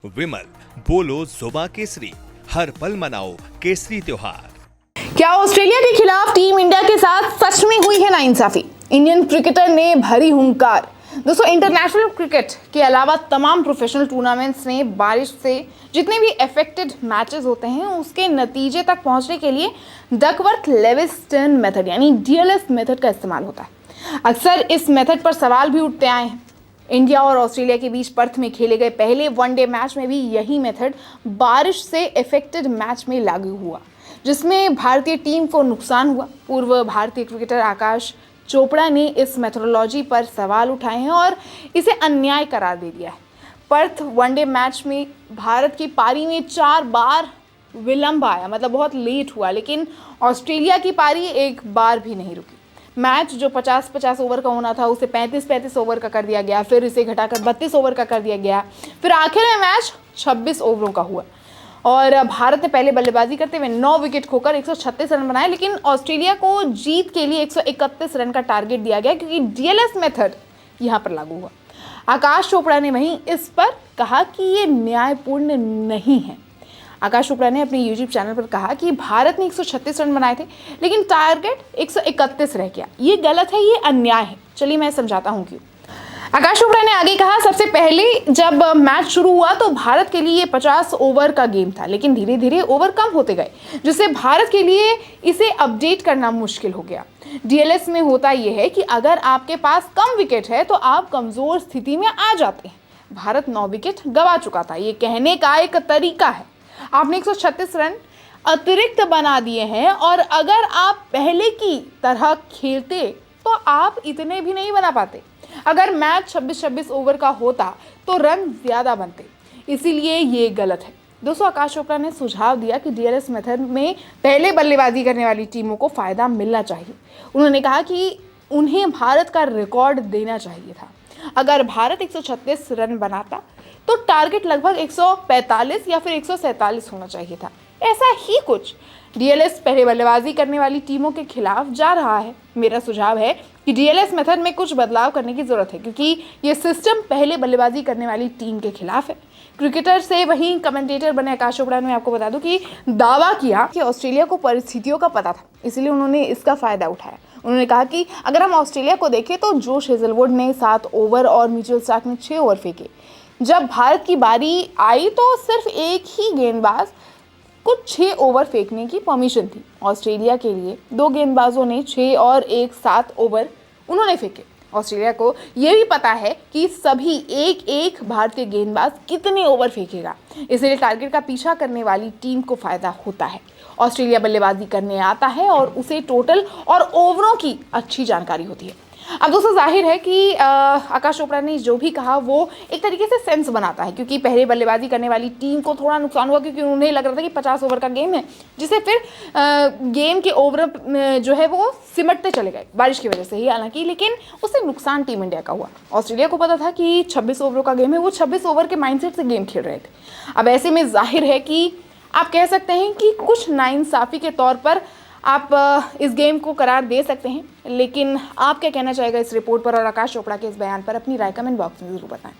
विमल बोलो जुबा केसरी, हर पल मनाओ केसरी त्योहार। क्या ऑस्ट्रेलिया के खिलाफ टीम इंडिया के साथ सच में हुई है नाइंसाफी? इंडियन क्रिकेटर ने भरी हुंकार। दोस्तों, इंटरनेशनल क्रिकेट के अलावा तमाम प्रोफेशनल टूर्नामेंट्स ने बारिश से जितने भी अफेक्टेड मैचेस होते हैं उसके नतीजे तक पहुंचने के लिए डकवर्थ-लेविस्टन मेथड यानी डीएलएस मेथड का इस्तेमाल होता है। अक्सर इस मेथड पर सवाल भी उठते आए हैं। इंडिया और ऑस्ट्रेलिया के बीच पर्थ में खेले गए पहले वनडे मैच में भी यही मेथड बारिश से अफेक्टेड मैच में लागू हुआ, जिसमें भारतीय टीम को नुकसान हुआ। पूर्व भारतीय क्रिकेटर आकाश चोपड़ा ने इस मेथोडोलॉजी पर सवाल उठाए हैं और इसे अन्याय करार दे दिया है। पर्थ वनडे मैच में भारत की पारी में 4 बार विलंब आया, मतलब बहुत लेट हुआ, लेकिन ऑस्ट्रेलिया की पारी एक बार भी नहीं रुकी। मैच जो 50-50 ओवर का होना था उसे 35-35 ओवर का कर दिया गया, फिर इसे घटाकर 32 ओवर का कर दिया गया, फिर आखिर में मैच 26 ओवरों का हुआ और भारत ने पहले बल्लेबाजी करते हुए 9 विकेट खोकर 136 रन बनाए, लेकिन ऑस्ट्रेलिया को जीत के लिए 131 रन का टारगेट दिया गया क्योंकि डीएलएस मेथड यहाँ पर लागू हुआ। आकाश चोपड़ा ने वहीं इस पर कहा कि ये न्यायपूर्ण नहीं है। आकाश चोपड़ा ने अपने यूट्यूब चैनल पर कहा कि भारत ने 136 रन बनाए थे लेकिन टारगेट 131 रह गया। ये गलत है, ये अन्याय है। चलिए मैं समझाता हूँ क्यों। आकाश चोपड़ा ने आगे कहा, सबसे पहले जब मैच शुरू हुआ तो भारत के लिए ये 50 ओवर का गेम था, लेकिन धीरे धीरे ओवर कम होते गए, जिससे भारत के लिए इसे अपडेट करना मुश्किल हो गया। डीएलएस में होता यह है कि अगर आपके पास कम विकेट है तो आप कमजोर स्थिति में आ जाते हैं। भारत 9 विकेट गंवा चुका था, ये कहने का एक तरीका है। आपने 136 रन अतिरिक्त बना दिए हैं और अगर आप पहले की तरह खेलते तो आप इतने भी नहीं बना पाते। अगर मैच 26-26 ओवर का होता तो रन ज़्यादा बनते, इसीलिए ये गलत है। दोस्तों, आकाश चोपड़ा ने सुझाव दिया कि डीएलएस मेथड में पहले बल्लेबाजी करने वाली टीमों को फ़ायदा मिलना चाहिए। उन्होंने कहा कि उन्हें भारत का रिकॉर्ड देना चाहिए था। अगर भारत 136 रन बनाता तो टारगेट लगभग 145 या फिर 147 होना चाहिए था। ऐसा ही कुछ डीएलएस पहले बल्लेबाजी करने वाली टीमों के खिलाफ जा रहा है। मेरा सुझाव है कि डीएलएस मेथड में कुछ बदलाव करने की ज़रूरत है क्योंकि ये सिस्टम पहले बल्लेबाजी करने वाली टीम के खिलाफ है। क्रिकेटर से वहीं कमेंटेटर बने आकाश चोपड़ा ने, आपको बता दूं कि दावा किया कि ऑस्ट्रेलिया को परिस्थितियों का पता था, इसलिए उन्होंने इसका फ़ायदा उठाया। उन्होंने कहा कि अगर हम ऑस्ट्रेलिया को देखें तो जोश हेजलवुड ने 7 ओवर और मिचेल स्टार्क ने 6 ओवर फेंके। जब भारत की बारी आई तो सिर्फ एक ही गेंदबाज को 6 ओवर फेंकने की परमिशन थी। ऑस्ट्रेलिया के लिए 2 गेंदबाजों ने 6 और 1 7 ओवर उन्होंने फेंके। ऑस्ट्रेलिया को यह भी पता है कि सभी एक भारतीय गेंदबाज कितने ओवर फेंकेगा, इसलिए टारगेट का पीछा करने वाली टीम को फायदा होता है। ऑस्ट्रेलिया बल्लेबाजी करने आता है और उसे टोटल और ओवरों की अच्छी जानकारी होती है। अब दोस्तों, जाहिर है कि आकाश चोपड़ा ने जो भी कहा वो एक तरीके से सेंस बनाता है क्योंकि पहले बल्लेबाजी करने वाली टीम को थोड़ा नुकसान हुआ क्योंकि उन्हें लग रहा था कि 50 ओवर का गेम है, जिससे फिर गेम के ओवर जो है वो सिमटते चले गए बारिश की वजह से ही, हालांकि लेकिन उससे नुकसान टीम इंडिया का हुआ। ऑस्ट्रेलिया को पता था कि 26 ओवरों का गेम है, वो 26 ओवर के माइंडसेट से गेम खेल रहे थे। अब ऐसे में जाहिर है कि आप कह सकते हैं कि कुछ नाइंसाफ़ी के तौर पर आप इस गेम को करार दे सकते हैं, लेकिन आप क्या कहना चाहेगा इस रिपोर्ट पर और आकाश चोपड़ा के इस बयान पर? अपनी राय कमेंट बॉक्स में ज़रूर बताएं।